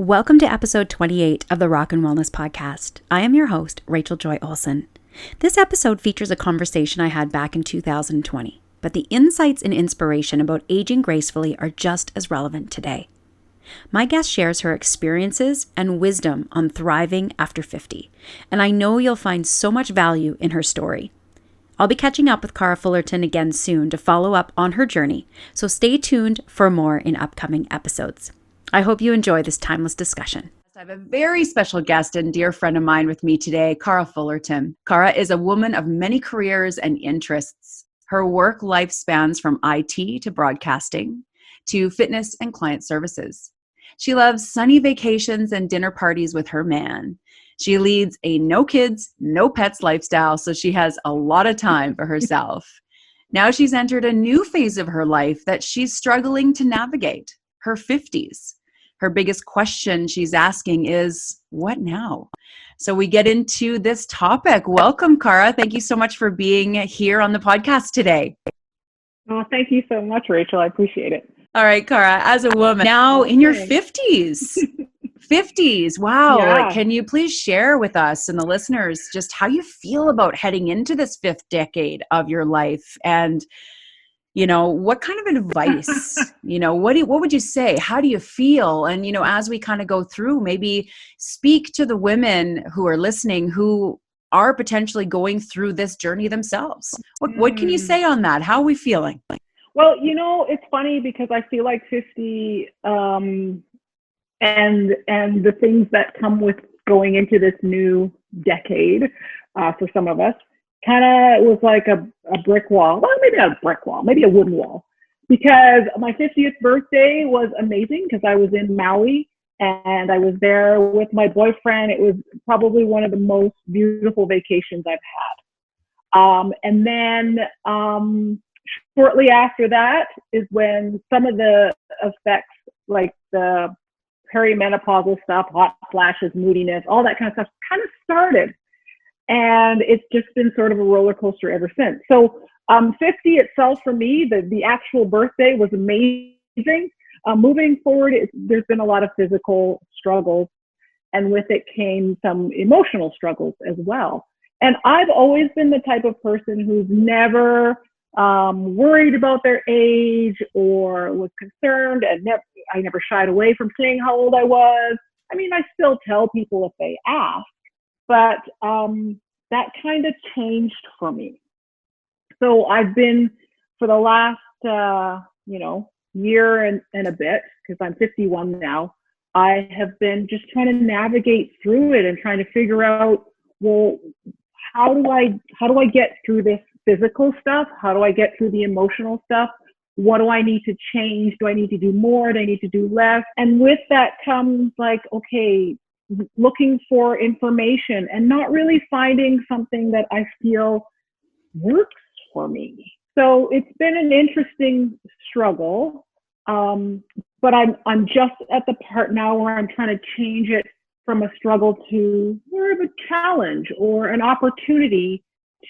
Welcome to episode 28 of the Rock and Wellness Podcast. I am your host, Rachel Joy Olson. This episode features a conversation I had back in 2020, but the insights and inspiration about aging gracefully are just as relevant today. My guest shares her experiences and wisdom on thriving after 50, and I know you'll find so much value in her story. I'll be catching up with Cara Fullerton again soon to follow up on her journey, so stay tuned for more in upcoming episodes. I hope you enjoy this timeless discussion. I have a very special guest and dear friend of mine with me today, Cara Fullerton. Cara is a woman of many careers and interests. Her work life spans from IT to broadcasting to fitness and client services. She loves sunny vacations and dinner parties with her man. She leads a no kids, no pets lifestyle, so she has a lot of time for herself. Now she's entered a new phase of her life that she's struggling to navigate, her 50s. Her biggest question she's asking is, what now? So we get into this topic. Welcome, Cara. Thank you so much for being here on the podcast today. Oh, thank you so much, Rachel. I appreciate it. All right, Cara, as a woman, now in your 50s. 50s. Wow. Yeah. Can you please share with us and the listeners just how you feel about heading into this fifth decade of your life? And what kind of advice, what would you say? How do you feel? And, as we kind of go through, maybe speak to the women who are listening who are potentially going through this journey themselves. What can you say on that? How are we feeling? Well, it's funny because I feel like 50 and the things that come with going into this new decade for some of us, kind of was like a brick wall. Well, maybe not a brick wall, maybe a wooden wall. Because my 50th birthday was amazing because I was in Maui and I was there with my boyfriend. It was probably one of the most beautiful vacations I've had. And then shortly after that is when some of the effects, like the perimenopausal stuff, hot flashes, moodiness, all that kind of stuff kind of started. And it's just been sort of a roller coaster ever since. So 50 itself for me, the actual birthday was amazing. Moving forward, there's been a lot of physical struggles, and with it came some emotional struggles as well. And I've always been the type of person who's never worried about their age or was concerned, and I never shied away from saying how old I was. I mean, I still tell people if they ask. But that kind of changed for me. So I've been, for the last, year and a bit, because I'm 51 now, I have been just trying to navigate through it and trying to figure out, well, how do I get through this physical stuff? How do I get through the emotional stuff? What do I need to change? Do I need to do more? Do I need to do less? And with that comes like, okay, looking for information and not really finding something that I feel works for me. So it's been an interesting struggle, but I'm just at the part now where I'm trying to change it from a struggle to more of a challenge or an opportunity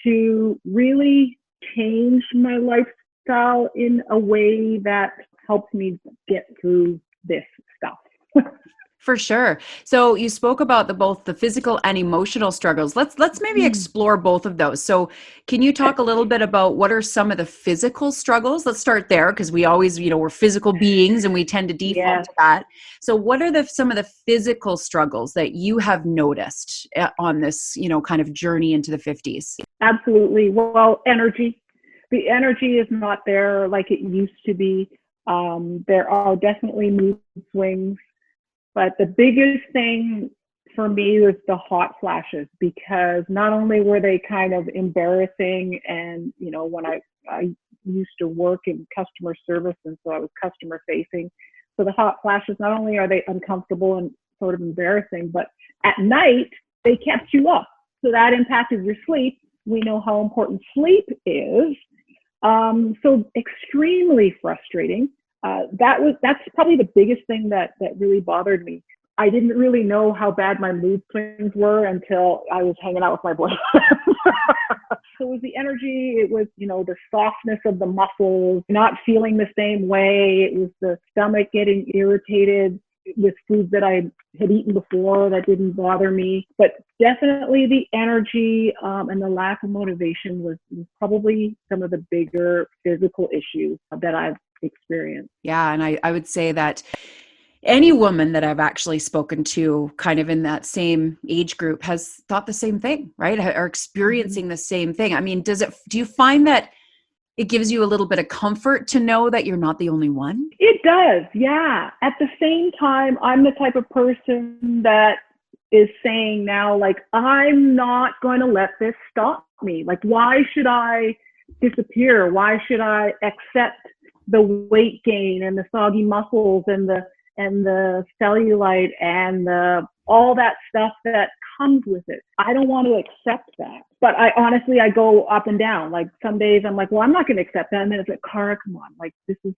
to really change my lifestyle in a way that helps me get through this stuff. For sure. So you spoke about both the physical and emotional struggles. Let's maybe explore both of those. So can you talk a little bit about what are some of the physical struggles? Let's start there because we always, we're physical beings and we tend to default to that. So what are some of the physical struggles that you have noticed on this, kind of journey into the 50s? Absolutely. Well, energy. The energy is not there like it used to be. There are definitely mood swings. But the biggest thing for me was the hot flashes, because not only were they kind of embarrassing, and, when I used to work in customer service, and so I was customer facing. So the hot flashes, not only are they uncomfortable and sort of embarrassing, but at night they kept you up. So that impacted your sleep. We know how important sleep is. So extremely frustrating. That's probably the biggest thing that really bothered me. I didn't really know how bad my mood swings were until I was hanging out with my boyfriend. So it was the energy, it was, the softness of the muscles, not feeling the same way. It was the stomach getting irritated. with foods that I had eaten before that didn't bother me. But definitely the energy and the lack of motivation was probably some of the bigger physical issues that I've experienced. Yeah. And I would say that any woman that I've actually spoken to kind of in that same age group has thought the same thing, right? Are experiencing the same thing. I mean, do you find that it gives you a little bit of comfort to know that you're not the only one? It does, yeah. At the same time, I'm the type of person that is saying now, like, I'm not going to let this stop me. Like, why should I disappear? Why should I accept the weight gain and the soggy muscles and the cellulite and the all that stuff that comes with it? I don't want to accept that. But I honestly, I go up and down. Like some days I'm like, well, I'm not going to accept that. And then it's like, Cara, come on. Like this is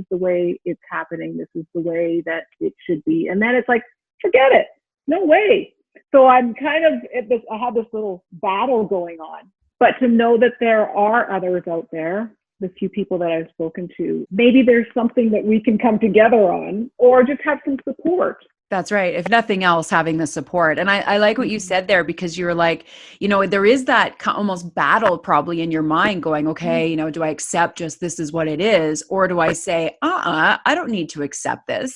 the way it's happening. This is the way that it should be. And then it's like, forget it. No way. So I'm kind of I have this little battle going on. But to know that there are others out there, the few people that I've spoken to, maybe there's something that we can come together on or just have some support. That's right. If nothing else, having the support. And I like what you said there, because you're like, there is that almost battle probably in your mind going, okay, do I accept just this is what it is? Or do I say, I don't need to accept this?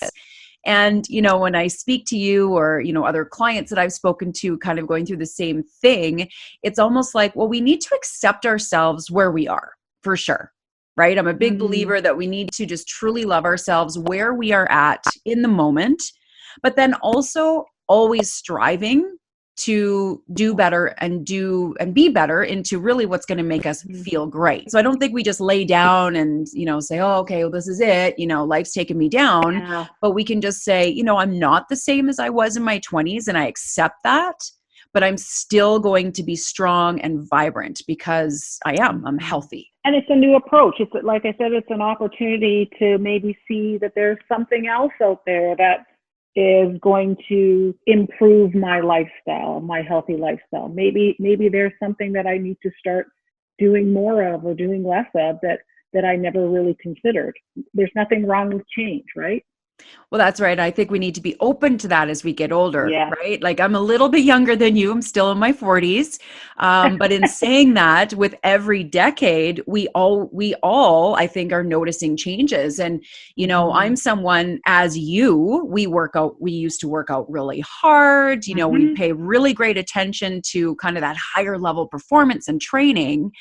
And, when I speak to you or, other clients that I've spoken to kind of going through the same thing, it's almost like, well, we need to accept ourselves where we are, for sure. Right. I'm a big believer that we need to just truly love ourselves where we are at in the moment, but then also always striving to do better and be better into really what's going to make us feel great. So I don't think we just lay down and, say, oh, okay, well, this is it. Life's taken me down. Yeah. But we can just say, I'm not the same as I was in my 20s, and I accept that. But I'm still going to be strong and vibrant because I'm healthy. And it's a new approach. It's like I said, it's an opportunity to maybe see that there's something else out there that is going to improve my lifestyle, my healthy lifestyle. Maybe there's something that I need to start doing more of or doing less of that I never really considered. There's nothing wrong with change, right? Well, that's right. I think we need to be open to that as we get older, Yeah. right? Like I'm a little bit younger than you. I'm still in my 40s. But in saying that, with every decade, we all, I think, are noticing changes. And, I'm someone as you, we used to work out really hard. We pay really great attention to kind of that higher level performance and training.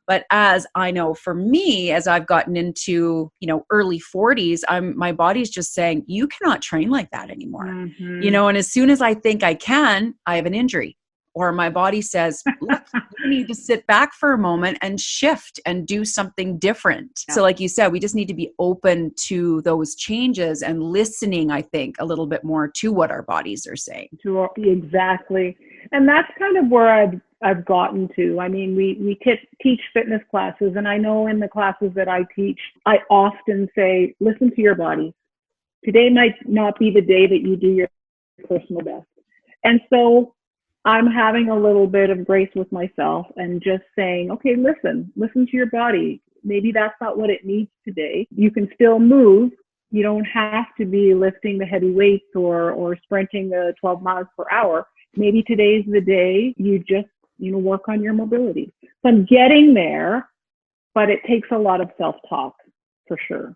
But as I know for me, as I've gotten into, early 40s, my body's just saying, you cannot train like that anymore. And as soon as I think I can, I have an injury. Or my body says, look, you need to sit back for a moment and shift and do something different. Yeah. So like you said, we just need to be open to those changes and listening, I think, a little bit more to what our bodies are saying. Exactly. And that's kind of where I've gotten to. I mean, we teach fitness classes, and I know in the classes that I teach, I often say, listen to your body. Today might not be the day that you do your personal best. And so I'm having a little bit of grace with myself and just saying, okay, listen to your body. Maybe that's not what it needs today. You can still move. You don't have to be lifting the heavy weights or sprinting the 12 miles per hour. Maybe today's the day you just, work on your mobility. So I'm getting there, but it takes a lot of self-talk for sure.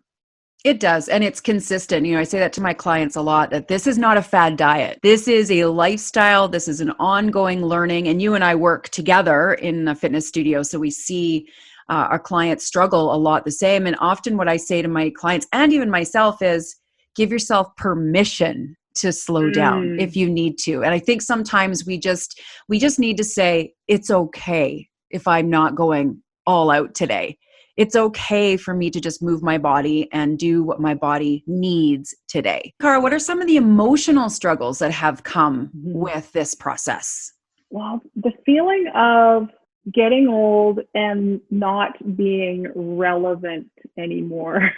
It does. And it's consistent. I say that to my clients a lot, that this is not a fad diet. This is a lifestyle. This is an ongoing learning. And you and I work together in a fitness studio. So we see our clients struggle a lot the same. And often what I say to my clients and even myself is give yourself permission to slow down if you need to. And I think sometimes we just need to say, it's okay if I'm not going all out today. It's okay for me to just move my body and do what my body needs today. Cara, what are some of the emotional struggles that have come with this process? Well, the feeling of getting old and not being relevant anymore,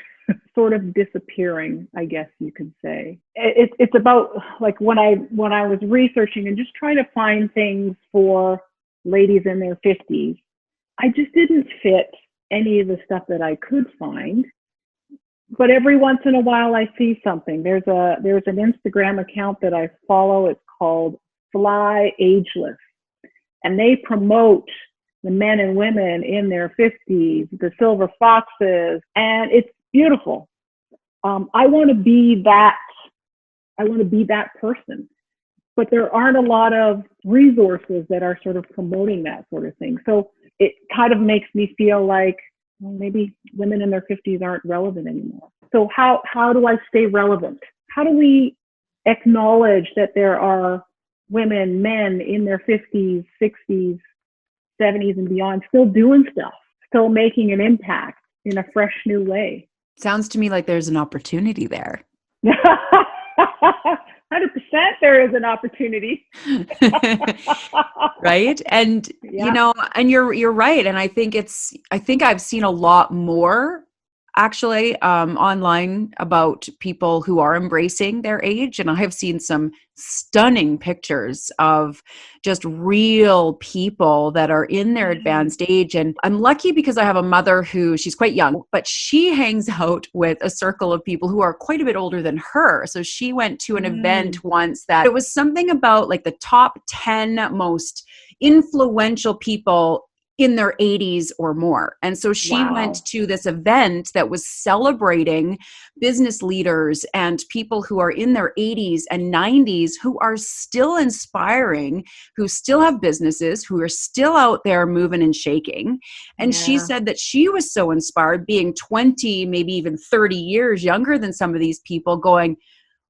sort of disappearing, I guess you could say. It's about like when I was researching and just trying to find things for ladies in their 50s, I just didn't fit any of the stuff that I could find. but every once in a while I see something. There's an Instagram account that I follow. It's called Fly Ageless, and they promote the men and women in their 50s, the silver foxes, and it's beautiful. I want to be that. I want to be that person. But there aren't a lot of resources that are sort of promoting that sort of thing. So it kind of makes me feel like, well, maybe women in their 50s aren't relevant anymore. So how do I stay relevant? How do we acknowledge that there are women, men in their 50s, 60s, 70s and beyond still doing stuff, still making an impact in a fresh new way? Sounds to me like there's an opportunity there. 100% there is an opportunity. Right. And, Yeah. and you're right. And I think I've seen a lot more actually online about people who are embracing their age. And I have seen some stunning pictures of just real people that are in their advanced age. And I'm lucky because I have a mother she's quite young, but she hangs out with a circle of people who are quite a bit older than her. So she went to an event once that it was something about like the top 10 most influential people in their 80s or more. And so she went to this event that was celebrating business leaders and people who are in their 80s and 90s who are still inspiring, who still have businesses, who are still out there moving and shaking. And she said that she was so inspired being 20, maybe even 30 years younger than some of these people, going,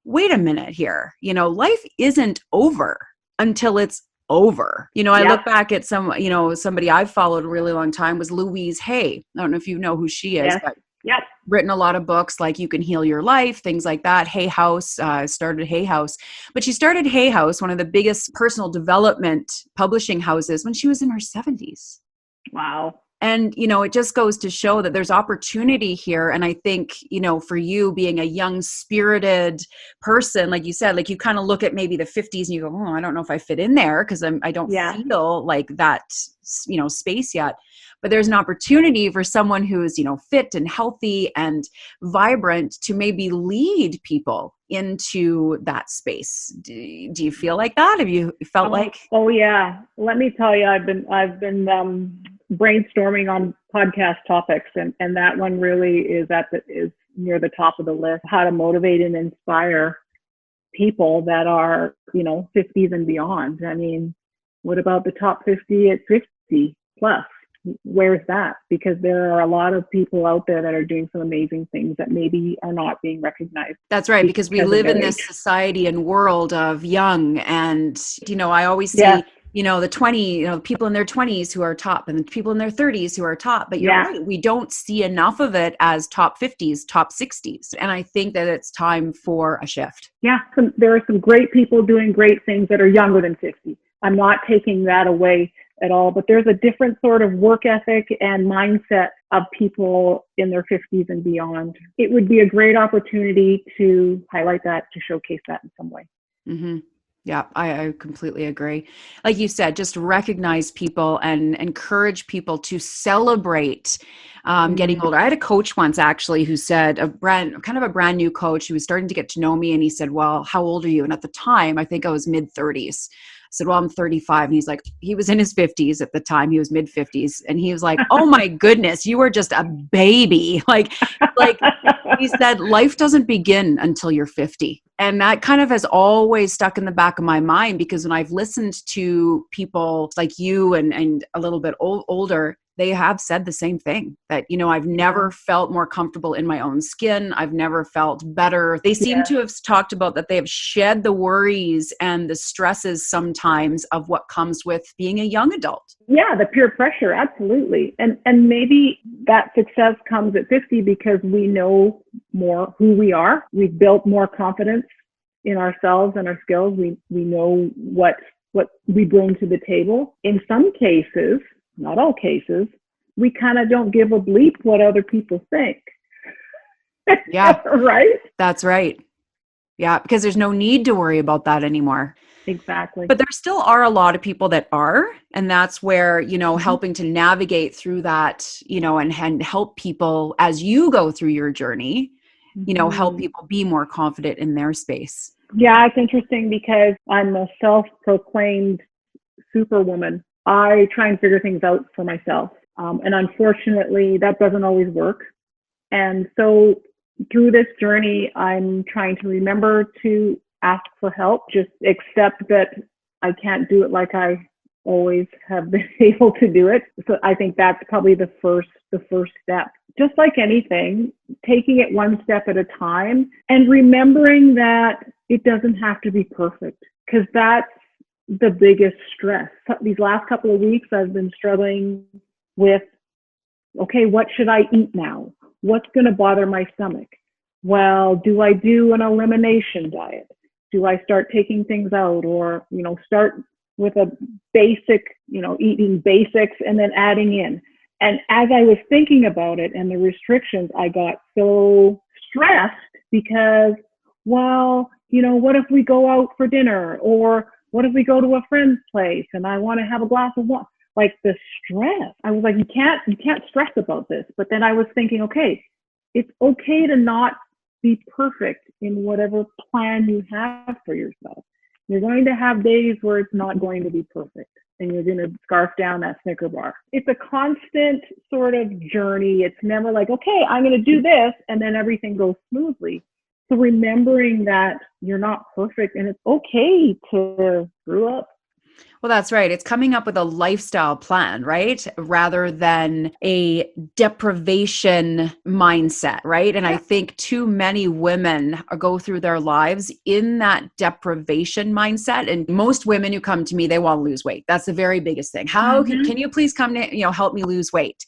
wait a minute here, life isn't over until it's over. I look back at somebody I've followed a really long time was Louise Hay. I don't know if you know who she is, but written a lot of books like You Can Heal Your Life, things like that. Hay House, started Hay House. But she started Hay House, one of the biggest personal development publishing houses, when she was in her 70s. Wow. And, it just goes to show that there's opportunity here. And I think, for you being a young, spirited person, like you said, like you kind of look at maybe the 50s and you go, oh, I don't know if I fit in there because I don't feel like that, space yet. But there's an opportunity for someone who is, fit and healthy and vibrant to maybe lead people into that space. Do you feel like that? Have you felt like? Oh yeah. Let me tell you, I've been brainstorming on podcast topics, and that one really is near the top of the list. How to motivate and inspire people that are 50s and beyond. I mean, what about the top 50 at 50 plus? Where's that? Because there are a lot of people out there that are doing some amazing things that maybe are not being recognized. That's right, because we live in this society and world of young, and I always see the 20, people in their 20s who are top, and the people in their 30s who are top. But you're right, we don't see enough of it as top 50s, top 60s. And I think that it's time for a shift. Yeah, there are some great people doing great things that are younger than 50. I'm not taking that away at all, but there's a different sort of work ethic and mindset of people in their 50s and beyond. It would be a great opportunity to highlight that, to showcase that in some way. Mm-hmm. Yeah, I completely agree. Like you said, just recognize people and encourage people to celebrate getting older. I had a coach once actually who said, a brand new coach who was starting to get to know me, and he said, well, how old are you? And at the time, I think I was mid-30s. I said, well, I'm 35. And he's like, he was in his 50s at the time. He was mid 50s. And he was like, oh my goodness, you are just a baby. Like he said, life doesn't begin until you're 50. And that kind of has always stuck in the back of my mind, because when I've listened to people like you and a little bit older, they have said the same thing, that, I've never felt more comfortable in my own skin. I've never felt better. They seem to have talked about that they have shed the worries and the stresses sometimes of what comes with being a young adult. Yeah, the peer pressure, absolutely. And maybe that success comes at 50 because we know more who we are. We've built more confidence in ourselves and our skills. We know what we bring to the table. In some cases, not all cases, we kind of don't give a bleep what other people think. Yeah. Right? That's right. Yeah, because there's no need to worry about that anymore. Exactly. But there still are a lot of people that are, and that's where, helping to navigate through that, and help people as you go through your journey help people be more confident in their space. Yeah, it's interesting because I'm a self-proclaimed superwoman. I try and figure things out for myself. And unfortunately, that doesn't always work. And so through this journey, I'm trying to remember to ask for help, just accept that I can't do it like I always have been able to do it. So I think that's probably the first step. Just like anything, taking it one step at a time and remembering that it doesn't have to be perfect, because that's the biggest stress. These last couple of weeks, I've been struggling with, okay, what should I eat now? What's going to bother my stomach? Well, do I do an elimination diet? Do I start taking things out, or, start with a basic, eating basics and then adding in? And as I was thinking about it and the restrictions, I got so stressed because, well, what if we go out for dinner, or what if we go to a friend's place and I want to have a glass of wine? Like the stress, I was like, you can't stress about this. But then I was thinking, okay, it's okay to not be perfect in whatever plan you have for yourself. You're going to have days where it's not going to be perfect, and you're going to scarf down that Snicker bar. It's a constant sort of journey. It's never like, okay, I'm going to do this, and then everything goes smoothly. So remembering that you're not perfect and it's okay to screw up. Well, that's right. It's coming up with a lifestyle plan, right? Rather than a deprivation mindset, right? And I think too many women go through their lives in that deprivation mindset. And most women who come to me, they want to lose weight. That's the very biggest thing. How can you please come to, help me lose weight?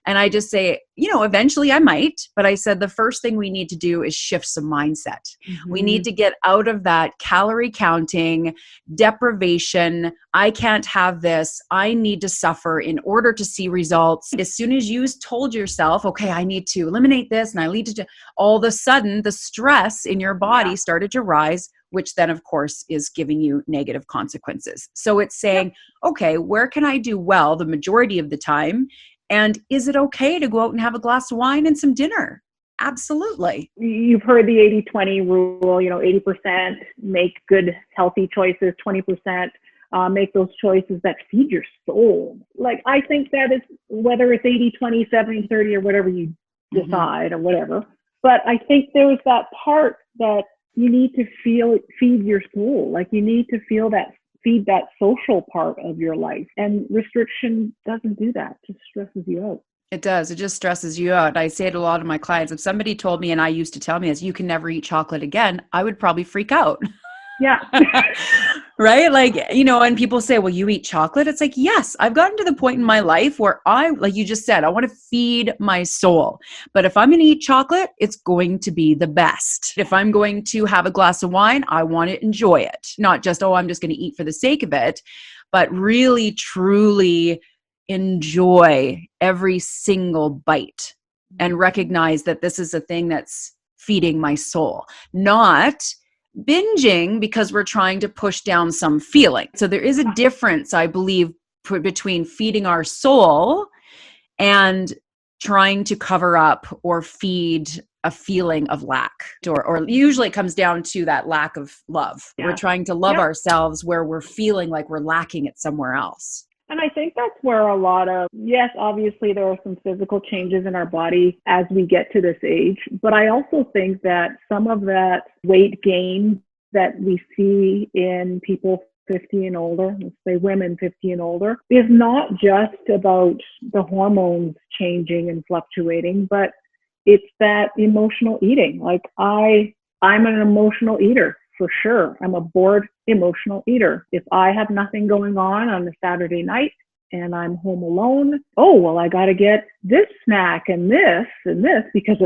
And I just say, eventually I might, but I said the first thing we need to do is shift some mindset. We need to get out of that calorie counting, deprivation. I can't have this. I need to suffer in order to see results. As soon as you told yourself, okay, I need to eliminate this and I need to, all of a sudden the stress in your body started to rise, which then of course is giving you negative consequences. So it's saying, okay, where can I do well the majority of the time? And is it okay to go out and have a glass of wine and some dinner? Absolutely. You've heard the 80-20 rule, 80% make good, healthy choices, 20% make those choices that feed your soul. Like, I think that is, whether it's 80-20, 70-30, or whatever you decide or whatever. But I think there's that part that you need to feed your soul. Like, you need to feed that social part of your life. And restriction doesn't do that. It just stresses you out. It does. It just stresses you out. I say to a lot of my clients, if somebody told me, and I used to tell me, you can never eat chocolate again, I would probably freak out. Yeah. Right? Like, and people say, well, you eat chocolate. It's like, yes, I've gotten to the point in my life where like you just said, I want to feed my soul. But if I'm going to eat chocolate, it's going to be the best. If I'm going to have a glass of wine, I want to enjoy it. Not just, I'm just going to eat for the sake of it, but really, truly enjoy every single bite and recognize that this is a thing that's feeding my soul, not binging because we're trying to push down some feeling. So there is a difference, I believe, between feeding our soul and trying to cover up or feed a feeling of lack, or usually it comes down to that lack of love. Yeah. We're trying to love ourselves where we're feeling like we're lacking it somewhere else. And I think that's where a lot of, yes, obviously there are some physical changes in our body as we get to this age, but I also think that some of that weight gain that we see in people 50 and older, let's say women 50 and older, is not just about the hormones changing and fluctuating, but it's that emotional eating. Like I'm an emotional eater. For sure. I'm a bored emotional eater. If I have nothing going on a Saturday night and I'm home alone, I got to get this snack and this because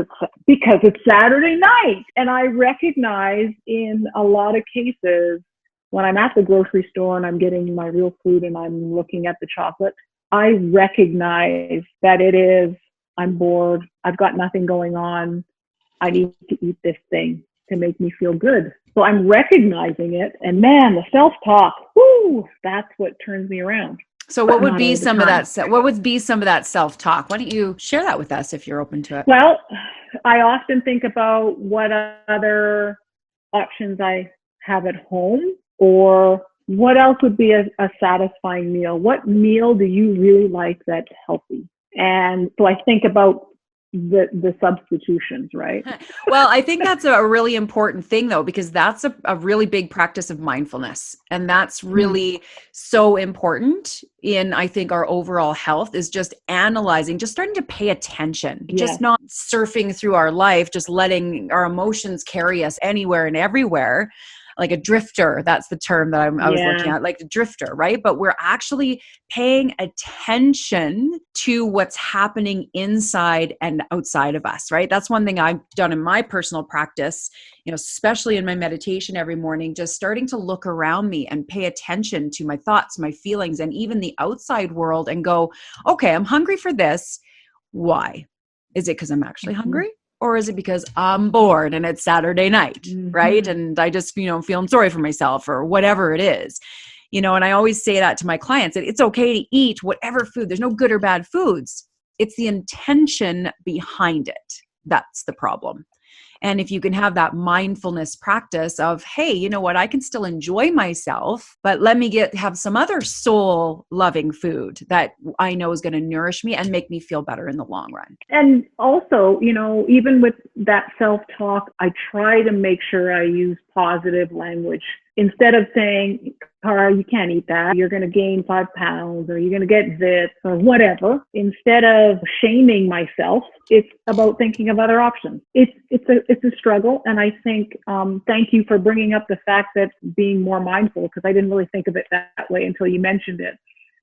it's Saturday night. And I recognize in a lot of cases when I'm at the grocery store and I'm getting my real food and I'm looking at the chocolate, I recognize that I'm bored. I've got nothing going on. I need to eat this thing to make me feel good. So I'm recognizing it, and man, the self-talk, that's what turns me around. So but what would not be all the some of time. that? What would be some of that self-talk? Why don't you share that with us if you're open to it? Well, I often think about what other options I have at home, or what else would be a satisfying meal. What meal do you really like that's healthy? And so I think about the substitutions, right? Well, I think that's a really important thing though, because that's a really big practice of mindfulness. And that's really so important in, I think, our overall health is just analyzing, just starting to pay attention, just Yes. not surfing through our life, just letting our emotions carry us anywhere and everywhere. Like a drifter, that's the term that I was looking at, like a drifter, right? But we're actually paying attention to what's happening inside and outside of us, right? That's one thing I've done in my personal practice, especially in my meditation every morning, just starting to look around me and pay attention to my thoughts, my feelings, and even the outside world and go, okay, I'm hungry for this. Why? Is it because I'm actually hungry? Or is it because I'm bored and it's Saturday night, right? And I just, feeling sorry for myself or whatever it is, and I always say that to my clients, that it's okay to eat whatever food. There's no good or bad foods. It's the intention behind it. That's the problem. And if you can have that mindfulness practice of, hey, you know what, I can still enjoy myself, but let me have some other soul loving food that I know is going to nourish me and make me feel better in the long run. And also, even with that self-talk, I try to make sure I use positive language. Instead of saying, Cara, you can't eat that, you're going to gain 5 pounds, or you're going to get this, or whatever. Instead of shaming myself, it's about thinking of other options. It's a struggle. And I think, thank you for bringing up the fact that being more mindful, because I didn't really think of it that way until you mentioned it.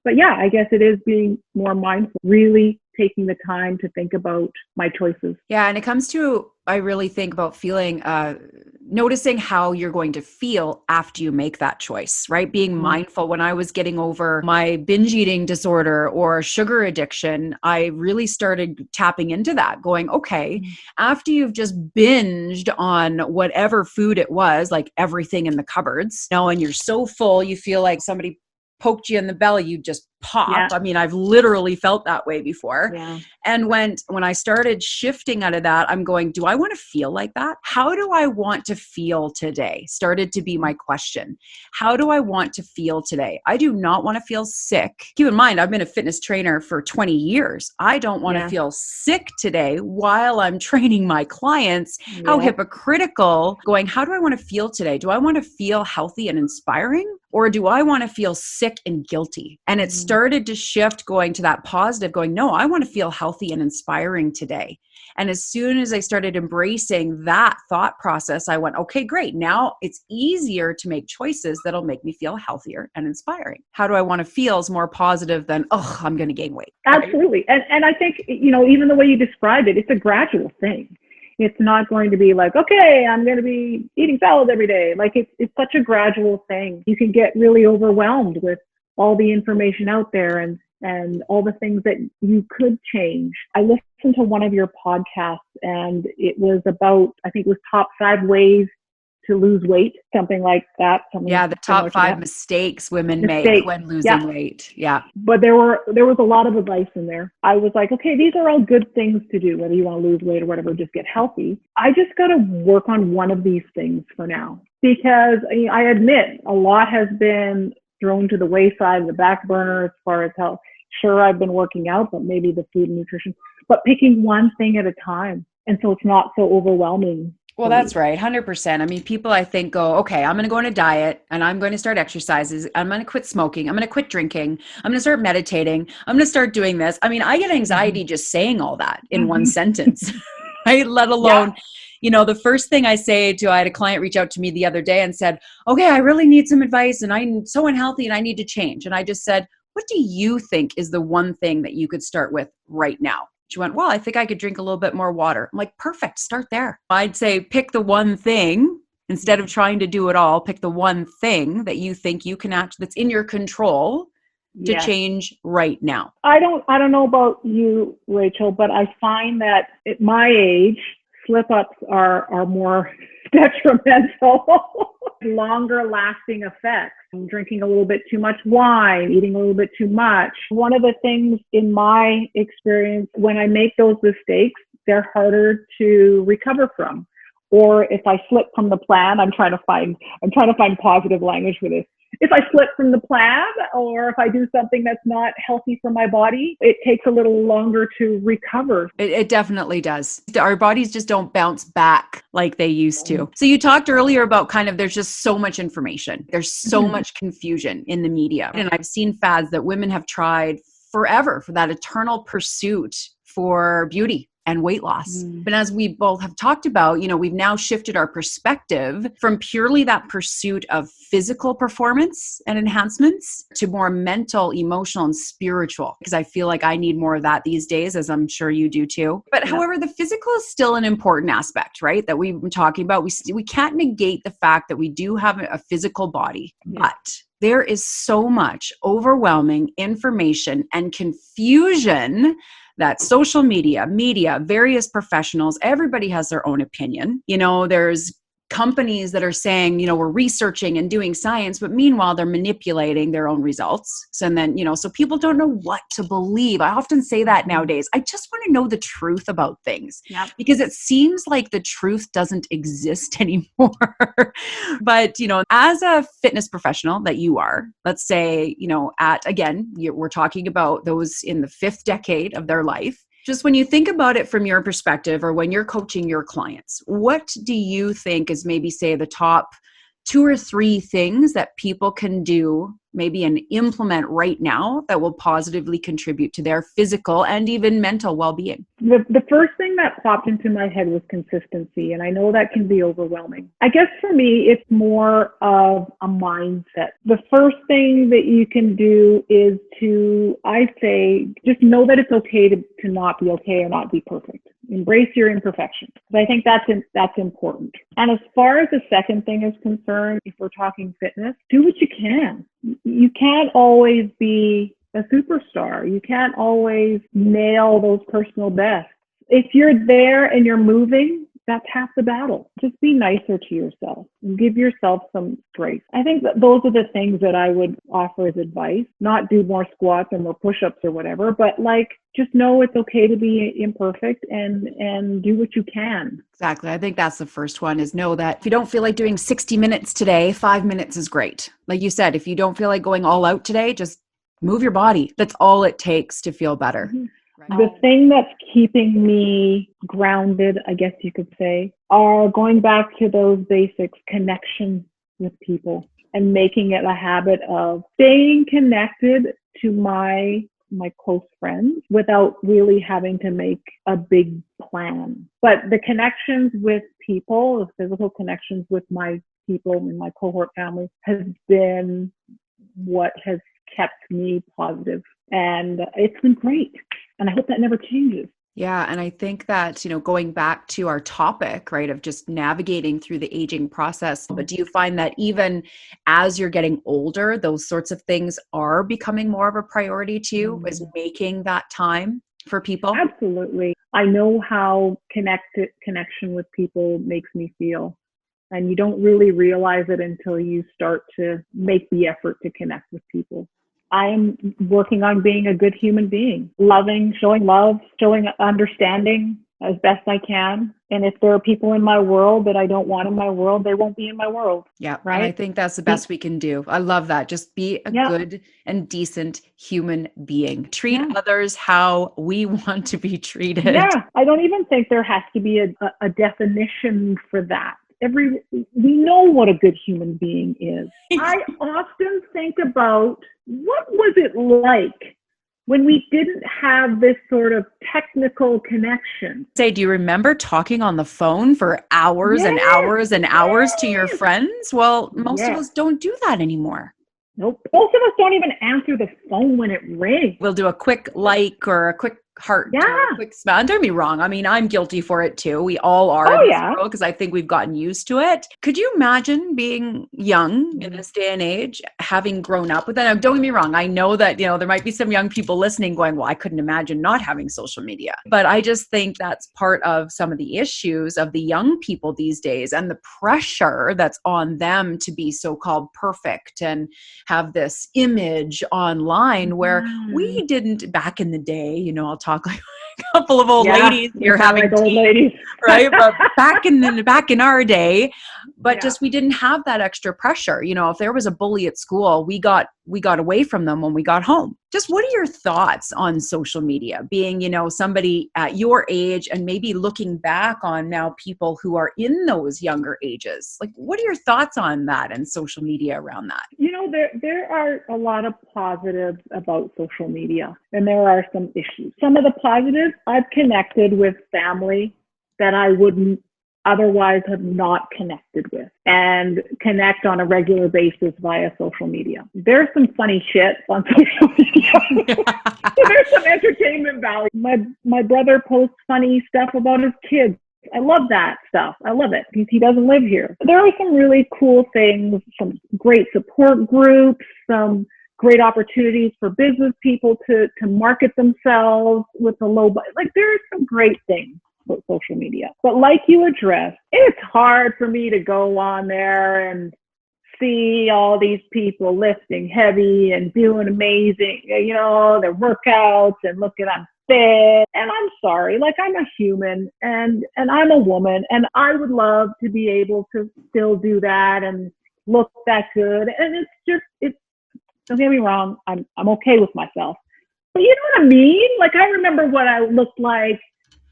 But yeah, I guess it is being more mindful, really taking the time to think about my choices. Yeah. And it comes to, I really think about feeling, noticing how you're going to feel after you make that choice, right? Being mindful. When I was getting over my binge eating disorder or sugar addiction, I really started tapping into that, going, okay, after you've just binged on whatever food it was, like everything in the cupboards, and you're so full, you feel like somebody poked you in the belly, you just pop. Yeah. I mean, I've literally felt that way before. Yeah. And when I started shifting out of that, I'm going, do I want to feel like that? How do I want to feel today? Started to be my question. How do I want to feel today? I do not want to feel sick. Keep in mind, I've been a fitness trainer for 20 years. I don't want to feel sick today while I'm training my clients. How hypocritical. Going, how do I want to feel today? Do I want to feel healthy and inspiring? Or do I want to feel sick and guilty? And it started to shift, going to that positive, going, no, I want to feel healthy and inspiring today. And as soon as I started embracing that thought process, I went, okay, great. Now it's easier to make choices that'll make me feel healthier and inspiring. How do I want to feel is more positive than, oh, I'm going to gain weight. Absolutely. And I think, even the way you described it, it's a gradual thing. It's not going to be like, okay, I'm going to be eating salads every day. Like it's such a gradual thing. You can get really overwhelmed with all the information out there and all the things that you could change. I listened to one of your podcasts and it was about, I think it was top 5 ways to lose weight, something like that. The top 5 mistakes women make when losing weight. Yeah. But there was a lot of advice in there. I was like, okay, these are all good things to do, whether you want to lose weight or whatever, just get healthy. I just got to work on one of these things for now, because I admit a lot has been thrown to the wayside, the back burner as far as health. Sure, I've been working out, but maybe the food and nutrition, but picking one thing at a time. And so it's not so overwhelming. Well, that's right. 100%. I mean, people, I think, go, okay, I'm going to go on a diet and I'm going to start exercises. I'm going to quit smoking. I'm going to quit drinking. I'm going to start meditating. I'm going to start doing this. I mean, I get anxiety just saying all that in one sentence, right? Let alone, the first thing I had a client reach out to me the other day and said, okay, I really need some advice and I'm so unhealthy and I need to change. And I just said, what do you think is the one thing that you could start with right now? She went, well, I think I could drink a little bit more water. I'm like, perfect, start there. I'd say pick the one thing instead of trying to do it all. Pick the one thing that you think you can that's in your control to change right now. I don't know about you, Rachel, but I find that at my age, slip-ups are more detrimental. longer lasting effects. Drinking a little bit too much wine, eating a little bit too much. One of the things in my experience, when I make those mistakes, they're harder to recover from. Or if I slip from the plan, I'm trying to find positive language for this. If I slip from the plan, or if I do something that's not healthy for my body, it takes a little longer to recover. It definitely does. Our bodies just don't bounce back like they used to. So you talked earlier about there's just so much information. There's so much confusion in the media. And I've seen fads that women have tried forever for that eternal pursuit for beauty and weight loss. But as we both have talked about, we've now shifted our perspective from purely that pursuit of physical performance and enhancements to more mental, emotional, and spiritual, because I feel like I need more of that these days, as I'm sure you do too. But however, the physical is still an important aspect, right? That we've been talking about. We can't negate the fact that we do have a physical body, but there is so much overwhelming information and confusion that social media, various professionals, everybody has their own opinion. There's companies that are saying, we're researching and doing science, but meanwhile, they're manipulating their own results. So then, so people don't know what to believe. I often say that nowadays. I just want to know the truth about things because it seems like the truth doesn't exist anymore. But, as a fitness professional that you are, let's say, we're talking about those in the 5th decade of their life. Just when you think about it from your perspective, or when you're coaching your clients, what do you think is maybe, say, the top 2 or 3 things that people can do maybe and implement right now that will positively contribute to their physical and even mental well-being? The first thing that popped into my head was consistency, and I know that can be overwhelming. I guess for me, it's more of a mindset. The first thing that you can do is to, I say, just know that it's okay to not be okay or not be perfect. Embrace your imperfections. I think that's important. And as far as the second thing is concerned, if we're talking fitness, do what you can. You can't always be a superstar. You can't always nail those personal bests. If you're there and you're moving, that's half the battle. Just be nicer to yourself and give yourself some grace. I think that those are the things that I would offer as advice. Not do more squats or more push-ups or whatever, but just know it's okay to be imperfect and do what you can. Exactly. I think that's the first one, is know that if you don't feel like doing 60 minutes today, 5 minutes is great. Like you said, if you don't feel like going all out today, just move your body. That's all it takes to feel better. Right. The thing that's keeping me grounded, I guess you could say, are going back to those basics, connection with people, and making it a habit of staying connected to my close friends without really having to make a big plan. But the connections with people, the physical connections with my people in my cohort family, has been what has kept me positive. And it's been great. And I hope that never changes. Yeah. And I think that, going back to our topic, right, of just navigating through the aging process, but do you find that even as you're getting older, those sorts of things are becoming more of a priority to you, is making that time for people? Absolutely. I know how connection with people makes me feel. And you don't really realize it until you start to make the effort to connect with people. I am working on being a good human being, loving, showing love, showing understanding as best I can. And if there are people in my world that I don't want in my world, they won't be in my world. Yeah. Right. And I think that's the best we can do. I love that. Just be a good and decent human being. Treat others how we want to be treated. Yeah. I don't even think there has to be a definition for that. We know what a good human being is. I often think about, what was it like when we didn't have this sort of technical connection? Say, do you remember talking on the phone for hours and hours and hours to your friends? Well, most of us don't do that anymore. Nope. Most of us don't even answer the phone when it rings. We'll do a quick like or a quick heart to a Yeah. quick smile. And don't get me wrong. I mean, I'm guilty for it too. We all are Oh in this yeah. world because I think we've gotten used to it. Could you imagine being young in this day and age, having grown up with that? Now, don't get me wrong. I know that, there might be some young people listening going, well, I couldn't imagine not having social media. But I just think that's part of some of the issues of the young people these days and the pressure that's on them to be so-called perfect and have this image online where we didn't back in the day, I'll talk like a couple of old ladies here having like old tea, ladies. right? But back in our day, but Yeah. just we didn't have that extra pressure. If there was a bully at school, we got away from them when we got home. Just what are your thoughts on social media, being, somebody at your age and maybe looking back on now people who are in those younger ages? Like, what are your thoughts on that and social media around that? There are a lot of positives about social media, and there are some issues. Some of the positives, I've connected with family that I wouldn't otherwise have not connected with, and connect on a regular basis via social media. There's some funny shit on social media. There's some entertainment value. My brother posts funny stuff about his kids. I love that stuff. I love it because he doesn't live here. There are some really cool things, some great support groups, some great opportunities for business people to market themselves with a low budget. Like, there are some great things about social media. But like you addressed, it's hard for me to go on there and see all these people lifting heavy and doing amazing, their workouts, and look at I'm fit. And I'm sorry, like, I'm a human and I'm a woman, and I would love to be able to still do that and look that good. And don't get me wrong, I'm okay with myself. But you know what I mean? Like, I remember what I looked like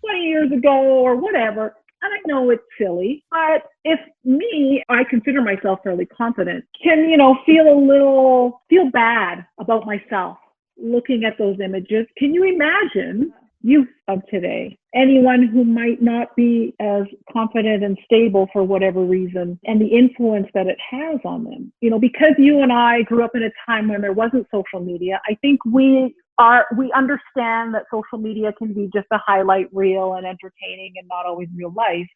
20 years ago or whatever. And I know it's silly, but if me, I consider myself fairly confident, can, feel bad about myself looking at those images. Can you imagine youth of today, anyone who might not be as confident and stable for whatever reason, and the influence that it has on them? Because you and I grew up in a time when there wasn't social media, I think we understand that social media can be just a highlight reel and entertaining and not always real life.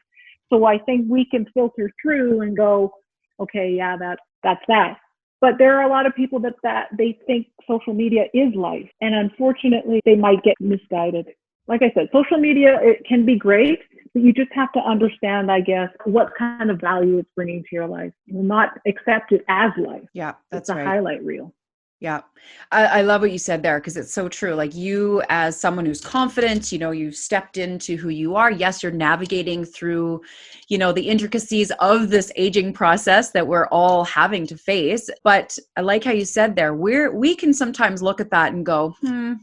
So I think we can filter through and go, okay, yeah, that's that. But there are a lot of people that they think social media is life. And unfortunately, they might get misguided. Like I said, social media, it can be great, but you just have to understand, I guess, what kind of value it's bringing to your life. You will not accept it as life. Yeah, that's it's a right. highlight reel. Yeah. I love what you said there, because it's so true. Like, you, as someone who's confident, you've stepped into who you are. Yes, you're navigating through, the intricacies of this aging process that we're all having to face. But I like how you said there, we can sometimes look at that and go,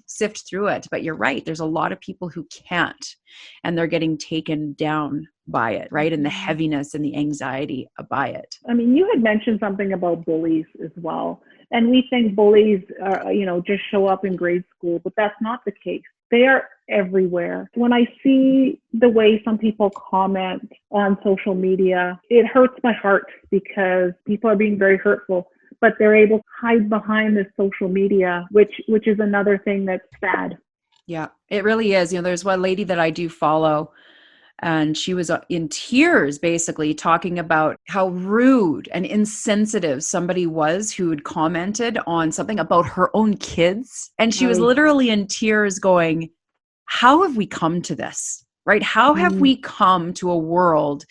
sift through it. But you're right. There's a lot of people who can't, and they're getting taken down by it, right? And the heaviness and the anxiety by it. I mean, you had mentioned something about bullies as well. And we think bullies are, just show up in grade school, but that's not the case. They are everywhere. When I see the way some people comment on social media, it hurts my heart, because people are being very hurtful, but they're able to hide behind this social media, which is another thing that's sad. Yeah, it really is. There's one lady that I do follow, and she was in tears, basically talking about how rude and insensitive somebody was who had commented on something about her own kids. And she was literally in tears going, how have we come to this, right? How have we come to a world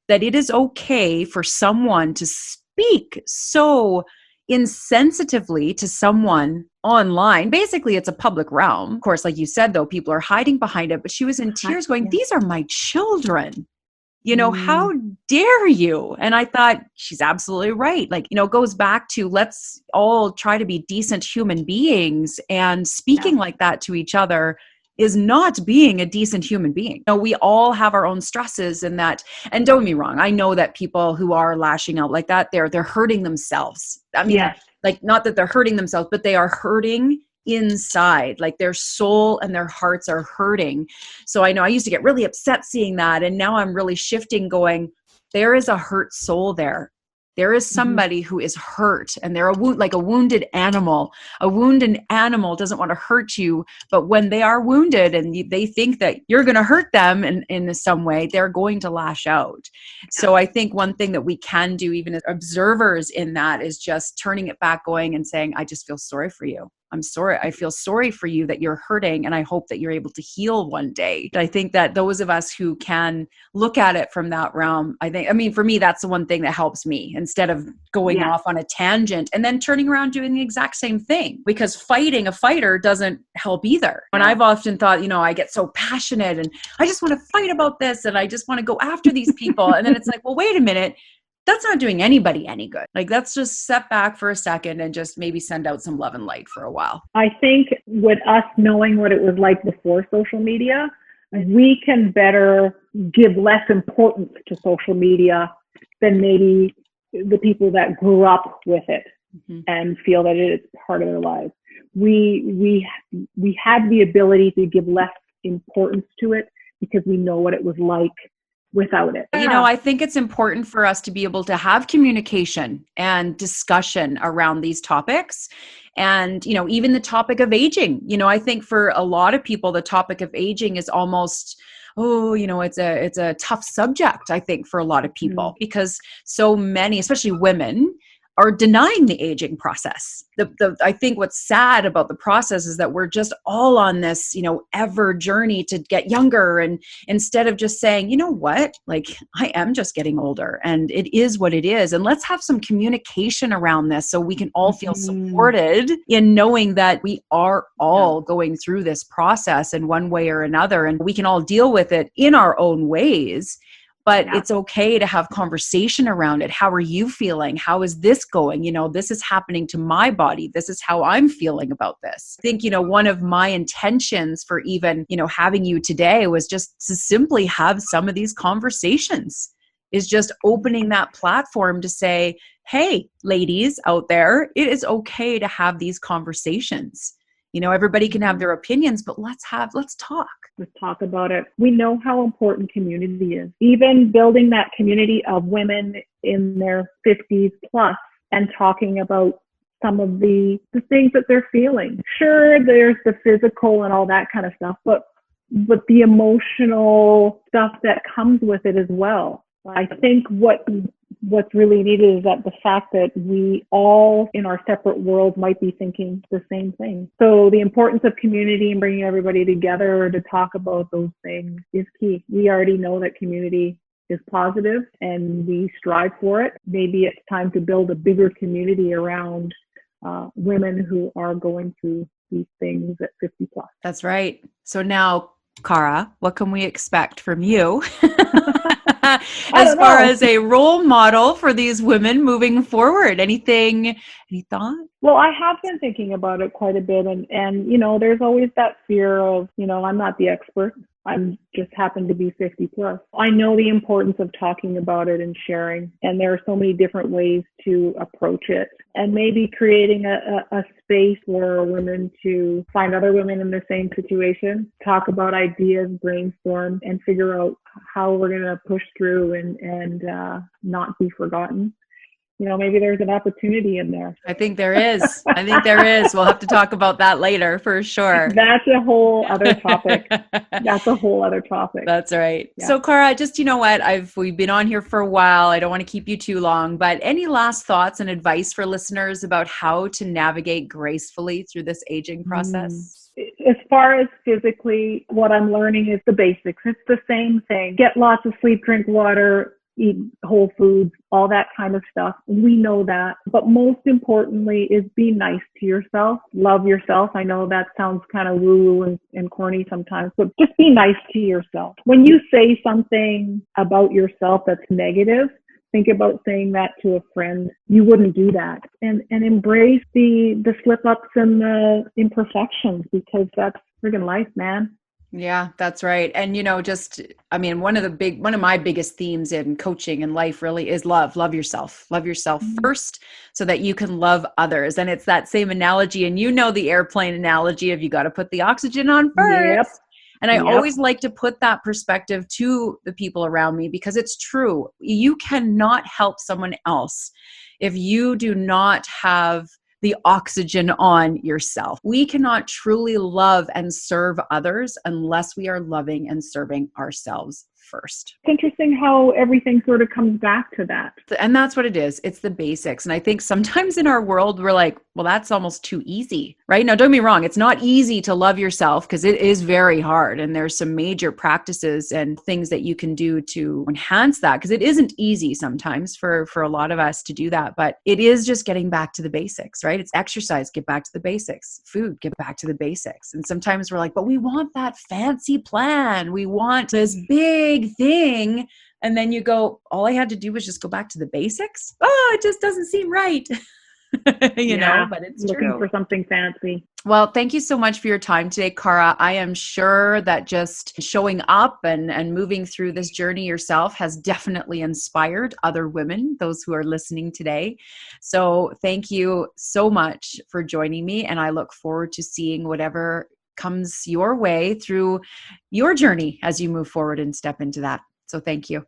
that it is okay for someone to speak so insensitively to someone online? Basically, it's a public realm. Of course, like you said, though, people are hiding behind it, but she was in tears going, these are my children. How dare you? And I thought, she's absolutely right. Like, it goes back to, let's all try to be decent human beings, and speaking like that to each other is not being a decent human being. We all have our own stresses, and and don't get me wrong, I know that people who are lashing out like that, they're hurting themselves. I mean, like, not that they're hurting themselves, but they are hurting inside, like their soul and their hearts are hurting. So I know I used to get really upset seeing that, and now I'm really shifting, going, there is a hurt soul there. There is somebody who is hurt, and they're like a wounded animal. A wounded animal doesn't want to hurt you, but when they are wounded and they think that you're going to hurt them in some way, they're going to lash out. So I think one thing that we can do, even as observers in that, is just turning it back, going and saying, I just feel sorry for you. I'm sorry. I feel sorry for you that you're hurting, and I hope that you're able to heal one day. I think that those of us who can look at it from that realm, for me, that's the one thing that helps me, instead of going off on a tangent and then turning around doing the exact same thing, because fighting a fighter doesn't help either. And I've often thought, I get so passionate and I just want to fight about this and I just want to go after these people. And then it's like, well, wait a minute. That's not doing anybody any good. Like, let's just step back for a second and just maybe send out some love and light for a while. I think with us knowing what it was like before social media, we can better give less importance to social media than maybe the people that grew up with it and feel that it is part of their lives. We have the ability to give less importance to it because we know what it was like without it. I think it's important for us to be able to have communication and discussion around these topics. And, even the topic of aging, I think for a lot of people, the topic of aging is almost, it's a tough subject, I think, for a lot of people, because so many, especially women, are denying the aging process. I think what's sad about the process is that we're just all on this, ever journey to get younger. And instead of just saying, you know what, like, I am just getting older and it is what it is. And let's have some communication around this so we can all feel supported in knowing that we are all going through this process in one way or another. And we can all deal with it in our own ways. But it's okay to have conversation around it. How are you feeling? How is this going? This is happening to my body. This is how I'm feeling about this. I think, one of my intentions for even, having you today was just to simply have some of these conversations, is just opening that platform to say, hey, ladies out there, it is okay to have these conversations. Everybody can have their opinions, but let's talk. Let's talk about it. We know how important community is. Even building that community of women in their 50s plus and talking about some of the things that they're feeling. Sure, there's the physical and all that kind of stuff, but the emotional stuff that comes with it as well. I think what's really needed is that the fact that we all in our separate worlds might be thinking the same thing. So the importance of community and bringing everybody together to talk about those things is key. We already know that community is positive and we strive for it. Maybe it's time to build a bigger community around women who are going through these things at 50 plus. That's right. So now, Cara, what can we expect from you? As far as a role model for these women moving forward, any thought? Well, I have been thinking about it quite a bit, and there's always that fear of, I'm not the expert. I'm just happen to be 50 plus. I know the importance of talking about it and sharing, and there are so many different ways to approach it, and maybe creating a space for women to find other women in the same situation, talk about ideas, brainstorm, and figure out how we're going to push through and not be forgotten. Maybe there's an opportunity in there. I think there is. We'll have to talk about that later for sure. That's a whole other topic. That's right. Yeah. So Cara, just, we've been on here for a while. I don't want to keep you too long, but any last thoughts and advice for listeners about how to navigate gracefully through this aging process? As far as physically, what I'm learning is the basics. It's the same thing. Get lots of sleep, drink water, eat whole foods, all that kind of stuff. We know that. But most importantly is be nice to yourself. Love yourself. I know that sounds kind of woo-woo and corny sometimes, but just be nice to yourself. When you say something about yourself that's negative, think about saying that to a friend. You wouldn't do that. And embrace the slip-ups and the imperfections, because that's friggin' life, man. Yeah, that's right. And, one of my biggest themes in coaching and life really is love. Love yourself. Love yourself first so that you can love others. And it's that same analogy. And the airplane analogy of you got to put the oxygen on first. Yep. And I Yep. always like to put that perspective to the people around me because it's true. You cannot help someone else if you do not have the oxygen on yourself. We cannot truly love and serve others unless we are loving and serving ourselves first. It's interesting how everything sort of comes back to that. And that's what it is. It's the basics. And I think sometimes in our world, we're like, well, that's almost too easy, right? Now, don't get me wrong. It's not easy to love yourself because it is very hard. And there's some major practices and things that you can do to enhance that because it isn't easy sometimes for a lot of us to do that. But it is just getting back to the basics, right? It's exercise, get back to the basics. Food, get back to the basics. And sometimes we're like, but we want that fancy plan. We want this big thing. And then you go, all I had to do was just go back to the basics. Oh, it just doesn't seem right. you know, but it's looking true. for something fancy. Well, thank you so much for your time today, Cara. I am sure that just showing up and moving through this journey yourself has definitely inspired other women, those who are listening today. So thank you so much for joining me. And I look forward to seeing whatever comes your way through your journey as you move forward and step into that. So thank you.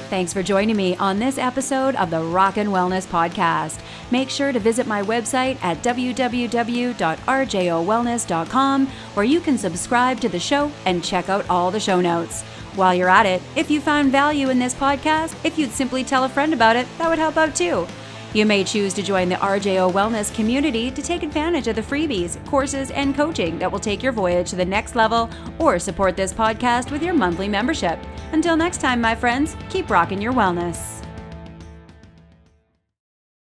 Thanks for joining me on this episode of the Rock and Wellness Podcast. Make sure to visit my website at www.rjowellness.com, where you can subscribe to the show and check out all the show notes. While you're at it, if you found value in this podcast, if you'd simply tell a friend about it, that would help out too. You may choose to join the R.J.O Wellness community to take advantage of the freebies, courses, and coaching that will take your voyage to the next level, or support this podcast with your monthly membership. Until next time, my friends, keep rocking your wellness.